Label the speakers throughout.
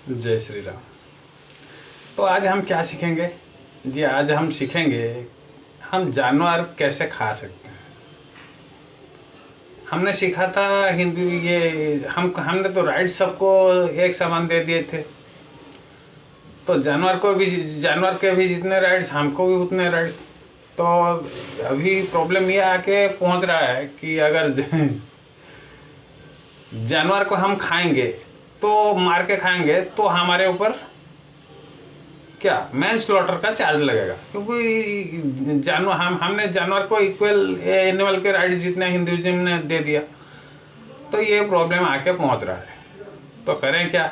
Speaker 1: जय श्री राम। तो आज हम क्या सीखेंगे जी? आज हम सीखेंगे हम जानवर कैसे खा सकते हैं। हमने सीखा था हिंदू ये हमने तो राइट सबको एक समान दे दिए थे, तो जानवर के भी जितने राइट्स हमको भी उतने राइट्स। तो अभी प्रॉब्लम ये आके पहुंच रहा है कि अगर जानवर को हम खाएंगे तो मार के खाएंगे तो हमारे ऊपर क्या मैन स्लॉटर का चार्ज लगेगा, क्योंकि जानवर हमने जानवर को इक्वल एनिमल के राइट जितने हिंदुइज्म ने दे दिया। तो ये प्रॉब्लम आके पहुंच रहा है, तो करें क्या?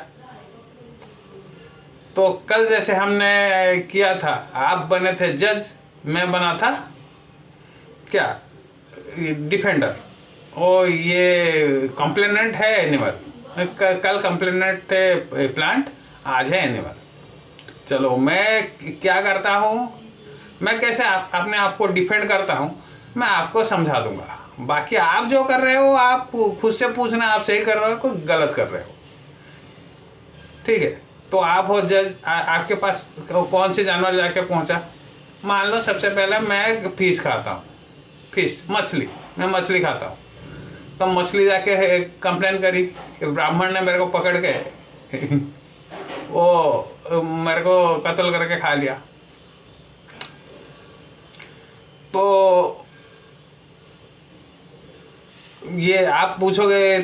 Speaker 1: तो कल जैसे हमने किया था, आप बने थे जज, मैं बना था क्या डिफेंडर, और ये कॉम्प्लेनेंट है एनिमल। कल कॉम्प्लेनेंट थे प्लांट, आज है एनिमल। चलो मैं क्या करता हूँ, मैं कैसे अपने आप को डिफेंड करता हूँ, मैं आपको समझा दूंगा। बाकी आप जो कर रहे हो आप खुद से पूछना, आप सही कर रहे हो कि गलत कर रहे हो। ठीक है, तो आप हो जज, आपके पास कौन से जानवर जाके पहुंचा। मान लो सबसे पहले मैं फिश खाता हूँ, फिश मछली, मैं मछली खाता हूँ। तो मछली जाके कंप्लेन करी, ब्राह्मण ने मेरे को पकड़ के वो मेरे को कत्ल करके खा लिया। तो ये आप पूछोगे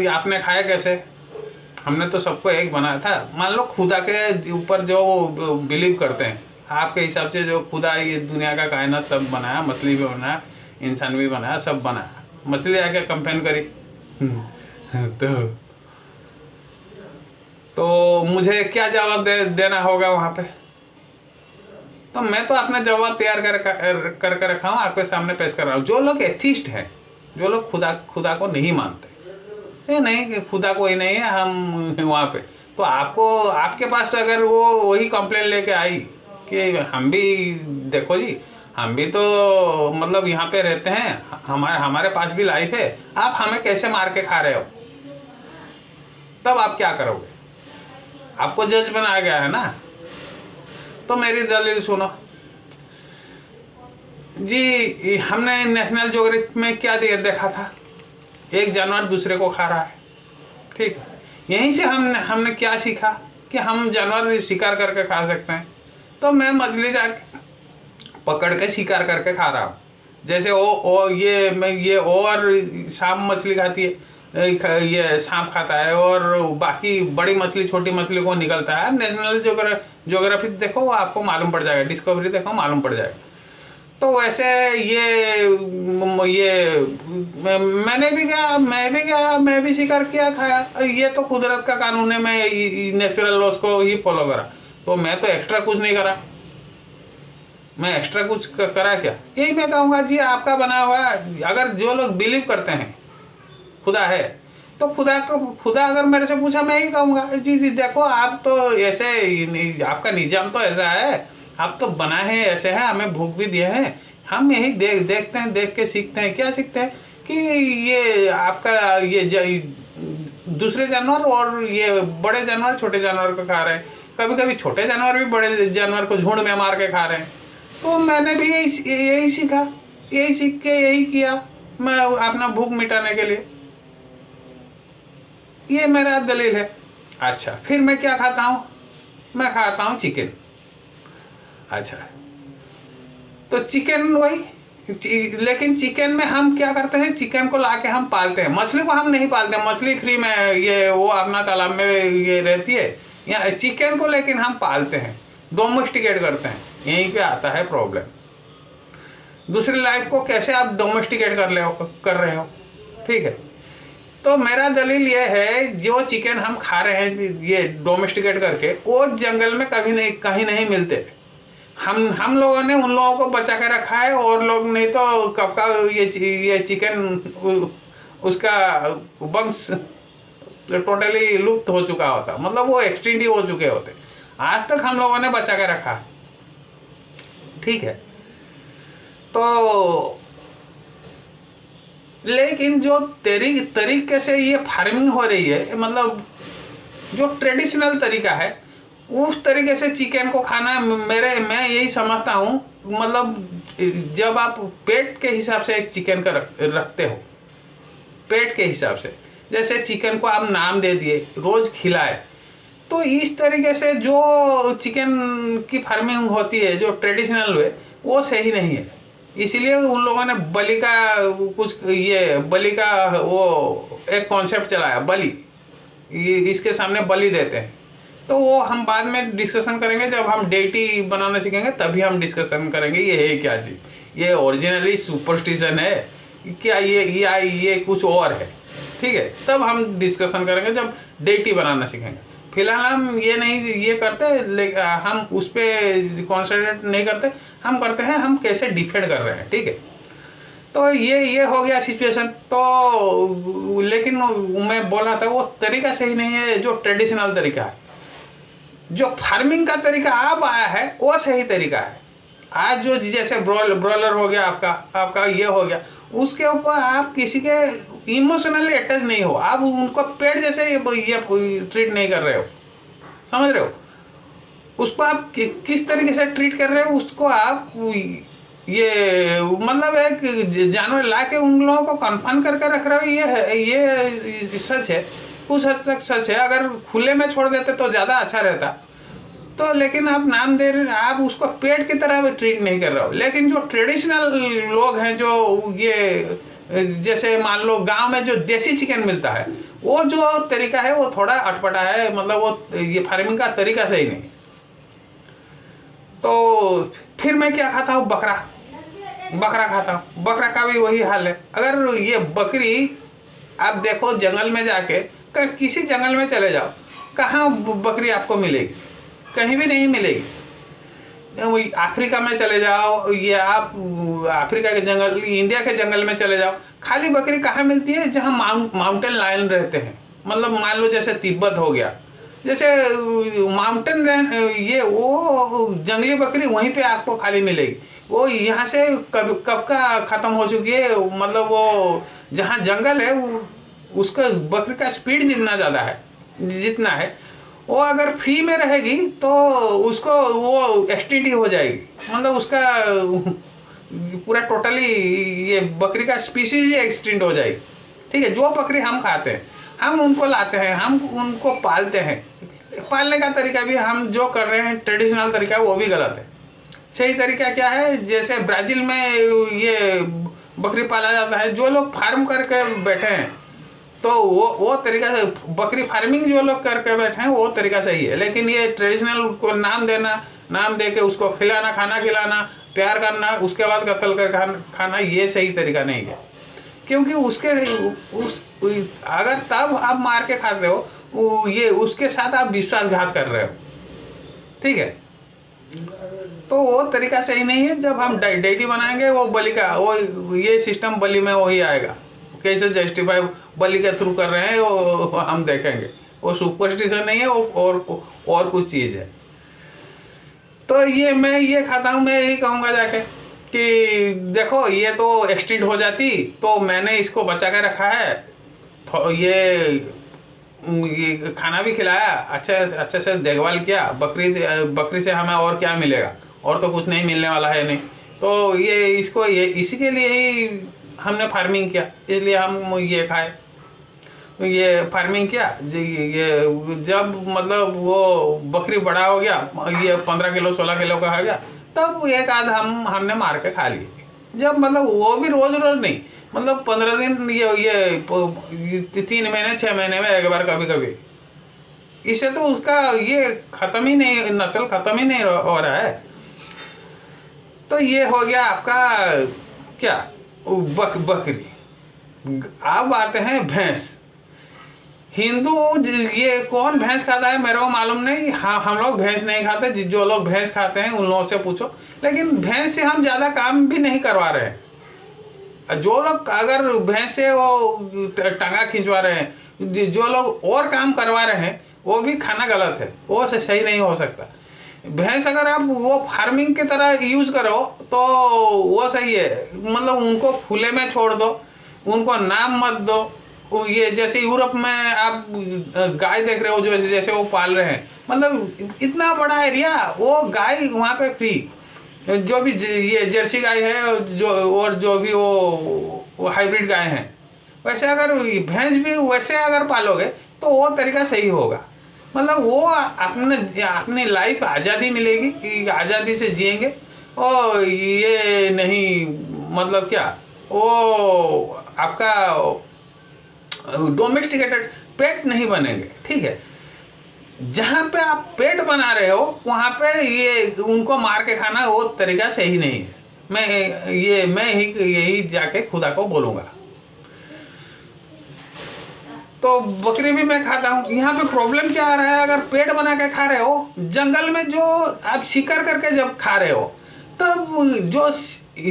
Speaker 1: आपने खाया कैसे? हमने तो सबको एक बनाया था। मान लो खुदा के ऊपर जो बिलीव करते हैं, आपके हिसाब से जो खुदा ये दुनिया का कायनात सब बनाया, मछली भी बनाया, इंसान भी बनाया, सब बनाया। मछली आके कंप्लेन करी तो मुझे क्या जवाब देना होगा वहाँ पे? तो मैं तो अपना जवाब तैयार कर रखा हूँ, आपके सामने पेश कर रहा हूँ। जो लोग एथिस्ट हैं, जो लोग खुदा को नहीं मानते, ये नहीं कि खुदा कोई नहीं है, हम वहाँ पे, तो आपके पास तो अगर वो वही कंप्लेन लेके आई कि हम भी देखो जी, हम भी तो मतलब यहाँ पे रहते हैं, हमारे पास भी लाइफ है, आप हमें कैसे मार के खा रहे हो, तब आप क्या करोगे? आपको जज बनाया गया है ना। तो मेरी दलील सुनो जी। हमने नेशनल ज्योग्राफी में क्या देखा था, एक जानवर दूसरे को खा रहा है। ठीक, यहीं से हमने क्या सीखा कि हम जानवर शिकार करके खा सकते हैं। तो मैं मछली जाके पकड़ के शिकार करके खा रहा हूँ। जैसे ये और सांप मछली खाती है, ये सांप खाता है, और बाकी बड़ी मछली छोटी मछली को निकलता है। नेशनल ज्योग्राफी देखो, आपको मालूम पड़ जाएगा, डिस्कवरी देखो, मालूम पड़ जाएगा। तो वैसे मैं भी शिकार किया, खाया। ये तो कुदरत का कानून है, मैं नेचुरल लॉस को ही फॉलो करा। तो मैं तो एक्स्ट्रा कुछ नहीं करा, मैं एक्स्ट्रा कुछ करा क्या? यही मैं कहूँगा जी, आपका बना हुआ। अगर जो लोग बिलीव करते हैं खुदा है, तो खुदा अगर मेरे से पूछा, मैं ही कहूँगा जी जी देखो, आप तो ऐसे, आपका निजाम तो ऐसा है, आप तो बना है ऐसे हैं, हमें भूख भी दिए हैं, हम यही देखते हैं, देख के सीखते हैं। क्या सीखते हैं कि ये आपका दूसरे जानवर और ये बड़े जानवर छोटे जानवर को खा रहे हैं। कभी कभी छोटे जानवर भी बड़े जानवर को झुंड में मार के खा रहे हैं। तो मैंने भी यही सीखा, यही सीख के यही किया, मैं अपना भूख मिटाने के लिए। ये मेरा दलील है। अच्छा, फिर मैं क्या खाता हूँ? मैं खाता हूँ चिकन। अच्छा, तो चिकन वही, लेकिन चिकन में हम क्या करते हैं, चिकन को लाके हम पालते हैं। मछली को हम नहीं पालते, मछली फ्री में ये वो अपना तालाब में ये रहती है। या चिकन को लेकिन हम पालते हैं, डोमेस्टिकेट करते हैं। यहीं पे आता है प्रॉब्लम। दूसरी लाइफ को कैसे आप डोमेस्टिकेट कर रहे हो? ठीक है, तो मेरा दलील ये है, जो चिकन हम खा रहे हैं ये डोमेस्टिकेट करके, वो जंगल में कहीं नहीं मिलते। हम लोगों ने उन लोगों को बचा के रखा है, और लोग नहीं तो कब का ये चिकन उसका वंश टोटली लुप्त हो चुका होता, मतलब वो एक्सटिंक्ट ही हो चुके होते। आज तक हम लोगों ने बचा के रखा। ठीक है, तो लेकिन जो तरीके से ये फार्मिंग हो रही है, मतलब जो ट्रेडिशनल तरीका है उस तरीके से चिकन को खाना मैं यही समझता हूँ। मतलब जब आप पेट के हिसाब से एक चिकन का रखते हो, पेट के हिसाब से, जैसे चिकन को आप नाम दे दिए, रोज़ खिलाए, तो इस तरीके से जो चिकन की फार्मिंग होती है जो ट्रेडिशनल वे, वो सही नहीं है। इसीलिए उन लोगों ने बलि का बलि का वो एक कॉन्सेप्ट चलाया, बलि, ये इसके सामने बलि देते हैं। तो वो हम बाद में डिस्कशन करेंगे, जब हम डेटी बनाना सीखेंगे तभी हम डिस्कशन करेंगे ये है क्या चीज़, ये ओरिजिनली सुपरस्टिशन है क्या, ये कुछ और है। ठीक है, तब हम डिस्कशन करेंगे जब डेटी बनाना सीखेंगे। फिलहाल हम ये करते, हम उस पर कॉन्सेंट्रेट नहीं करते, हम करते हैं हम कैसे डिफेंड कर रहे हैं। ठीक है, तो ये हो गया सिचुएशन। तो लेकिन मैं बोल रहा था वो तरीका सही नहीं है जो ट्रेडिशनल तरीका है। जो फार्मिंग का तरीका अब आया है वो सही तरीका है। आज जो जैसे ब्रॉयलर हो गया, आपका ये हो गया, उसके ऊपर आप किसी के इमोशनली अटैच नहीं हो, आप उनको पेट जैसे ये ट्रीट नहीं कर रहे हो, समझ रहे हो? उसको आप किस तरीके से ट्रीट कर रहे हो, उसको आप ये मतलब एक जानवर ला के उन लोगों को कन्फर्म करके रख रहे हो, ये सच है, कुछ हद तक सच है। अगर खुले में छोड़ देते तो ज़्यादा अच्छा रहता। तो लेकिन आप नाम दे रहे, आप उसको पेट की तरह ट्रीट नहीं कर रहे हो। लेकिन जो ट्रेडिशनल लोग हैं, जो ये जैसे मान लो गांव में जो देसी चिकन मिलता है, वो जो तरीका है वो थोड़ा अटपटा है, मतलब वो ये फार्मिंग का तरीका सही नहीं। तो फिर मैं क्या खाता हूँ, बकरा खाता हूँ। बकरा का भी वही हाल है। अगर ये बकरी आप देखो जंगल में जाके, किसी जंगल में चले जाओ, कहाँ बकरी आपको मिलेगी? कहीं भी नहीं मिलेगी। वही अफ्रीका में चले जाओ, ये आप अफ्रीका के जंगल, इंडिया के जंगल में चले जाओ, खाली बकरी कहाँ मिलती है? जहाँ माउंटेन लायन रहते हैं। मतलब मान लो जैसे तिब्बत हो गया, जैसे माउंटेन ये वो जंगली बकरी वहीं पे आपको खाली मिलेगी। वो यहाँ से कब का ख़त्म हो चुकी है। मतलब वो जहाँ जंगल है उसका बकरी का स्पीड जितना है वो अगर फ्री में रहेगी तो उसको वो एक्सटिंक्ट ही हो जाएगी। मतलब उसका पूरा टोटली ये बकरी का स्पीसीज ही एक्सटिंक्ट हो जाएगी। ठीक है, जो बकरी हम खाते हैं, हम उनको लाते हैं, हम उनको पालते हैं। पालने का तरीका भी हम जो कर रहे हैं ट्रेडिशनल तरीका, वो भी गलत है। सही तरीका क्या है? जैसे ब्राज़ील में ये बकरी पाला जाता है, जो लोग फार्म करके बैठे हैं, तो वो तरीका से बकरी फार्मिंग जो लोग करके बैठे हैं वो तरीका सही है। लेकिन ये ट्रेडिशनल को नाम देना, नाम दे के उसको खिलाना, खाना खिलाना, प्यार करना, उसके बाद कत्ल कर खाना, ये सही तरीका नहीं है। क्योंकि अगर तब आप मार के खाते हो, ये उसके साथ आप विश्वासघात कर रहे हो। ठीक है, तो वो तरीका सही नहीं है। जब हम डेटी बनाएंगे वो बलि का, वो ये सिस्टम बलि में वही आएगा। कैसे जस्टिफाई बलि के थ्रू कर रहे हैं वो हम देखेंगे। वो सुपरस्टिशन नहीं है, वो और कुछ चीज़ है। तो ये मैं ये खाता हूँ, मैं यही कहूँगा जाके कि देखो ये तो एक्सटिंक्ट हो जाती, तो मैंने इसको बचा के रखा है। तो ये खाना भी खिलाया, अच्छे से देखभाल किया। बकरी से हमें और क्या मिलेगा? और तो कुछ नहीं मिलने वाला है नहीं। तो ये इसी के लिए ही हमने फार्मिंग किया, इसलिए हम ये खाए। ये फार्मिंग किया, ये जब मतलब वो बकरी बड़ा हो गया, ये 15 किलो 16 किलो का हो गया, तब एक आध हमने मार के खा लिए। जब मतलब वो भी रोज़ नहीं, मतलब 15 दिन, ये 3 महीने 6 महीने में एक बार कभी कभी। इससे तो उसका ये ख़त्म ही नहीं, नस्ल ख़त्म ही नहीं हो रहा है। तो ये हो गया आपका क्या, बकरी। अब आते हैं भैंस। हिंदू ये कौन भैंस खाता है मेरे को मालूम नहीं। हाँ, हम लोग भैंस नहीं खाते। जो लोग भैंस खाते हैं उन लोगों से पूछो। लेकिन भैंस से हम ज़्यादा काम भी नहीं करवा रहे हैं। जो लोग अगर भैंस से वो टंगा खिंचवा रहे हैं, जो लोग और काम करवा रहे हैं, वो भी खाना गलत है, वो से सही नहीं हो सकता। भैंस अगर आप वो फार्मिंग की तरह यूज़ करो तो वो सही है। मतलब उनको खुले में छोड़ दो, उनको नाम मत दो, ये जैसे यूरोप में आप गाय देख रहे हो जो जैसे वो पाल रहे हैं, मतलब इतना बड़ा एरिया, वो गाय वहाँ पे फ्री, जो भी ये जर्सी गाय है जो, और जो भी वो हाइब्रिड गाय हैं, वैसे अगर भैंस भी वैसे अगर पालोगे तो वो तरीका सही होगा। मतलब वो अपनी लाइफ आज़ादी मिलेगी कि आज़ादी से जिएंगे, और ये नहीं मतलब क्या वो आपका डोमेस्टिकेटेड पेट नहीं बनेंगे। ठीक है, जहाँ पे आप पेट बना रहे हो वहाँ पे ये उनको मार के खाना वो तरीका सही नहीं है। मैं यही जाके खुदा को बोलूँगा। तो बकरी भी मैं खाता हूँ। यहाँ पे प्रॉब्लम क्या आ रहा है, अगर पेट बना के खा रहे हो, जंगल में जो आप शिकार करके जब खा रहे हो, तब जो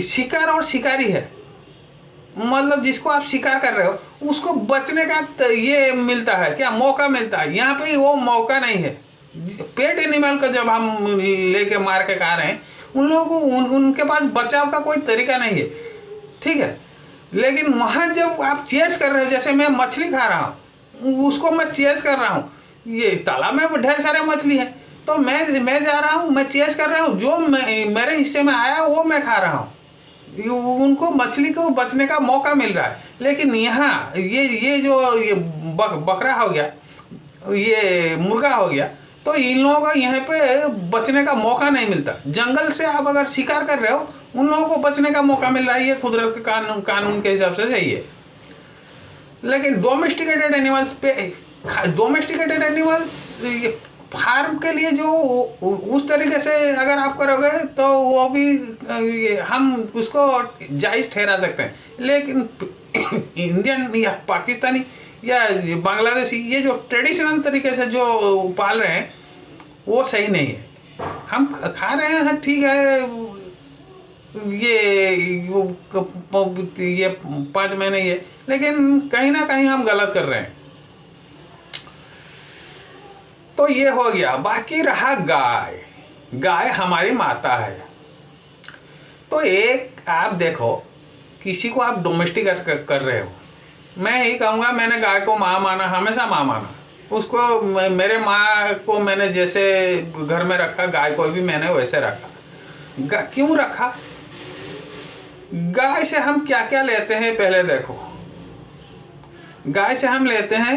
Speaker 1: शिकार और शिकारी है, मतलब जिसको आप शिकार कर रहे हो उसको बचने का ये मिलता है क्या, मौका मिलता है। यहाँ पे वो मौका नहीं है। पेट एनिमल का जब हम लेके मार के खा रहे हैं, उन लोगों को उनके पास बचाव का कोई तरीका नहीं है। ठीक है, लेकिन वहाँ जब आप चेस कर रहे हो, जैसे मैं मछली खा रहा हूँ, उसको मैं चेस कर रहा हूँ, ये तालाब में ढेर सारे मछली हैं, तो मैं जा रहा हूँ, मैं चेस कर रहा हूँ, जो मेरे हिस्से में आया वो मैं खा रहा हूँ, उनको मछली को बचने का मौका मिल रहा है। लेकिन यहाँ ये जो ये बकरा हो गया, ये मुर्गा हो गया, तो इन लोगों का यहाँ पे बचने का मौका नहीं मिलता। जंगल से आप अगर शिकार कर रहे हो, उन लोगों को बचने का मौका मिल रहा है। ये कुदरत के कानून के हिसाब से सही है। लेकिन डोमेस्टिकेटेड एनिमल्स फार्म के लिए जो उस तरीके से अगर आप करोगे तो वो भी हम उसको जायज़ ठहरा सकते हैं। लेकिन इंडियन या पाकिस्तानी या बांग्लादेशी ये जो ट्रेडिशनल तरीके से जो पाल रहे हैं वो सही नहीं है। हम खा रहे हैं, हाँ ठीक है, ये 5 महीने ये, लेकिन कहीं ना कहीं हम गलत कर रहे हैं। तो ये हो गया। बाकी रहा गाय हमारी माता है। तो एक आप देखो, किसी को आप डोमेस्टिक कर रहे हो, मैं यही कहूँगा, मैंने गाय को माँ माना, हमेशा माँ माना उसको। मेरे माँ को मैंने जैसे घर में रखा, गाय को भी मैंने वैसे रखा। क्यों रखा? गाय से हम क्या क्या लेते हैं पहले देखो। गाय से हम लेते हैं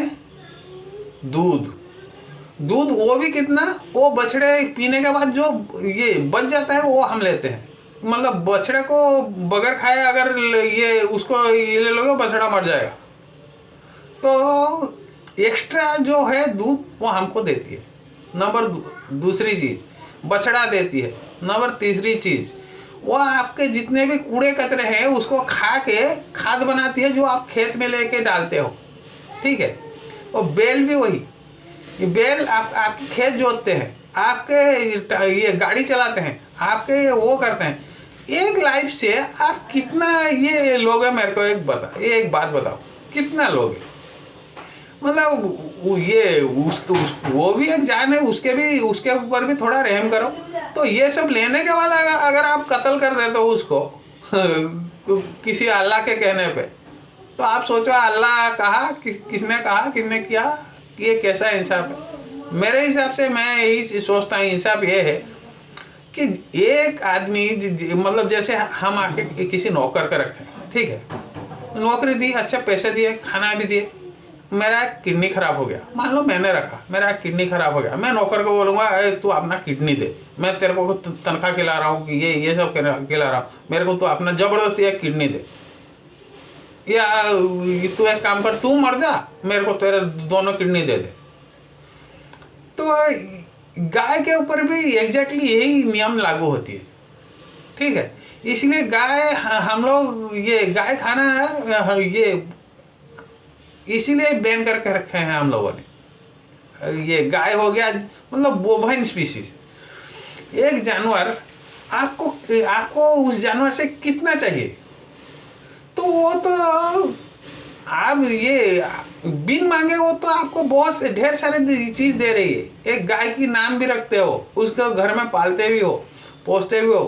Speaker 1: दूध, वो भी कितना, वो बछड़े पीने के बाद जो ये बच जाता है वो हम लेते हैं। मतलब बछड़े को बगैर खाए अगर ये उसको ये ले लोगे, बछड़ा मर जाएगा। तो एक्स्ट्रा जो है दूध वो हमको देती है, नंबर दूसरी चीज़ बछड़ा देती है। नंबर तीसरी चीज़ वो आपके जितने भी कूड़े कचरे हैं उसको खा के खाद बनाती है, जो आप खेत में लेके डालते हो। ठीक है, और बेल भी वही, ये बेल आपके खेत जोतते हैं, आपके ये गाड़ी चलाते हैं, आपके वो करते हैं। एक लाइफ से आप कितना ये लोगे, मेरे को एक बात बताओ, कितना लोगे? मतलब ये वो भी एक जान है, उसके ऊपर भी थोड़ा रहम करो। तो ये सब लेने के बाद अगर आप कत्ल कर देते हो उसको किसी अल्लाह के कहने पे, तो आप सोचो अल्लाह कहा, किसने कहा, किसने किया, ये कैसा इंसाफ है? मेरे हिसाब से मैं यही सोचता हूँ, इंसाफ ये है कि एक आदमी मतलब जैसे हम आके किसी नौकर का रखें, ठीक है, नौकरी दी, अच्छा पैसे दिए, खाना भी दिए, मेरा किडनी खराब हो गया, मान लो मैंने रखा, मेरा किडनी खराब हो गया, मैं नौकर को बोलूँगा तू अपना किडनी दे, मैं तेरे को तनख्वाह खिला रहा हूँ कि ये सब खिला रहा हूँ, मेरे को तू अपना ज़बरदस्ती एक किडनी दे, या तू एक काम कर, तू मर जा, मेरे को तेरे दोनों किडनी दे दे। तो गाय के ऊपर भी एग्जैक्टली यही नियम लागू होती है। ठीक है, इसलिए गाय हम लोग ये गाय खाना है, ये इसीलिए बैन करके रखे हैं हम लोगों ने। ये गाय हो गया मतलब बोवाइन स्पीसीज, एक जानवर आपको उस जानवर से कितना चाहिए, तो वो तो आप ये बिन मांगे वो तो आपको बहुत ढेर सारे चीज़ दे रही है। एक गाय की नाम भी रखते हो, उसको घर में पालते भी हो, पोसते भी हो,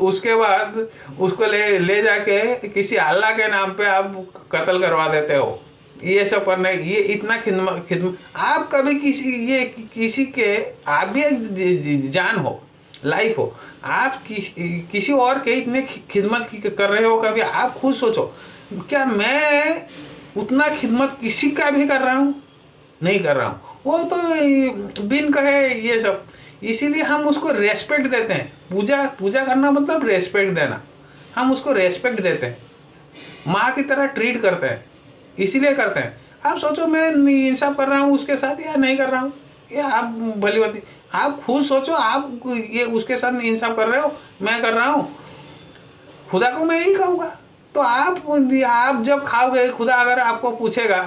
Speaker 1: उसके बाद उसको ले जाके किसी अल्लाह के नाम पे आप कत्ल करवा देते हो। ये सब करना है, ये इतना खिदमत आप कभी किसी के, आप भी एक जान हो, लाइफ हो, आप किसी और के इतने खिदमत कर रहे हो, कभी आप खुद सोचो क्या मैं उतना खिदमत किसी का भी कर रहा हूँ? नहीं कर रहा हूँ। वो तो बिन कहे ये सब, इसीलिए हम उसको रेस्पेक्ट देते हैं। पूजा करना मतलब रेस्पेक्ट देना, हम उसको रेस्पेक्ट देते हैं, माँ की तरह ट्रीट करते हैं, इसीलिए करते हैं। आप सोचो मैं इंसाफ कर रहा हूँ उसके साथ या नहीं कर रहा हूँ, या आप भली बात, आप खुद सोचो, आप ये उसके साथ इंसाफ कर रहे हो, मैं कर रहा हूँ, खुदा को मैं यही कहूँगा। तो आप जब खाओगे, खुदा अगर आपको पूछेगा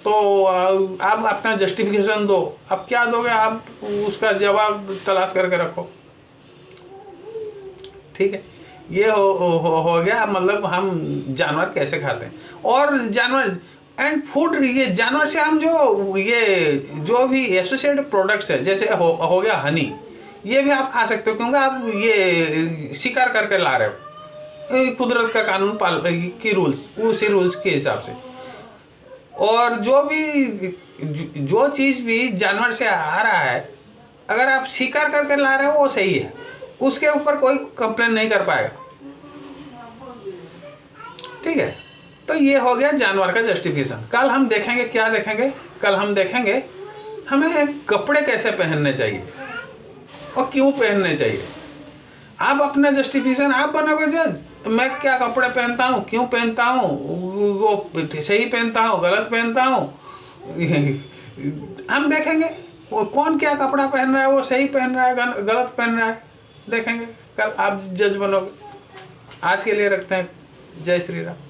Speaker 1: तो आप अपना जस्टिफिकेशन दो। अब क्या दोगे? आप उसका जवाब तलाश करके रखो। ठीक है, ये हो गया मतलब हम जानवर कैसे खाते हैं। और जानवर एंड फूड, ये जानवर से हम जो भी एसोसिएटेड प्रोडक्ट्स है, जैसे हो गया हनी, ये भी आप खा सकते हो, क्योंकि आप ये शिकार करके ला रहे हो, कुदरत का कानून की रूल्स, उसी रूल्स के हिसाब से। और जो चीज़ भी जानवर से आ रहा है, अगर आप शिकार करके ला रहे हो वो सही है, उसके ऊपर कोई कंप्लेन नहीं कर पाएगा। ठीक है, तो ये हो गया जानवर का जस्टिफिकेशन। कल हम देखेंगे, क्या देखेंगे? कल हम देखेंगे हमें कपड़े कैसे पहनने चाहिए और क्यों पहनने चाहिए। आप अपना जस्टिफिकेशन आप बनोगे जज, मैं क्या कपड़े पहनता हूँ, क्यों पहनता हूँ, वो सही पहनता हूँ, गलत पहनता हूँ। हम देखेंगे वो कौन क्या कपड़ा पहन रहा है, वो सही पहन रहा है, गलत पहन रहा है, देखेंगे। कल आप जज बनोगे। आज के लिए रखते हैं। जय श्री राम।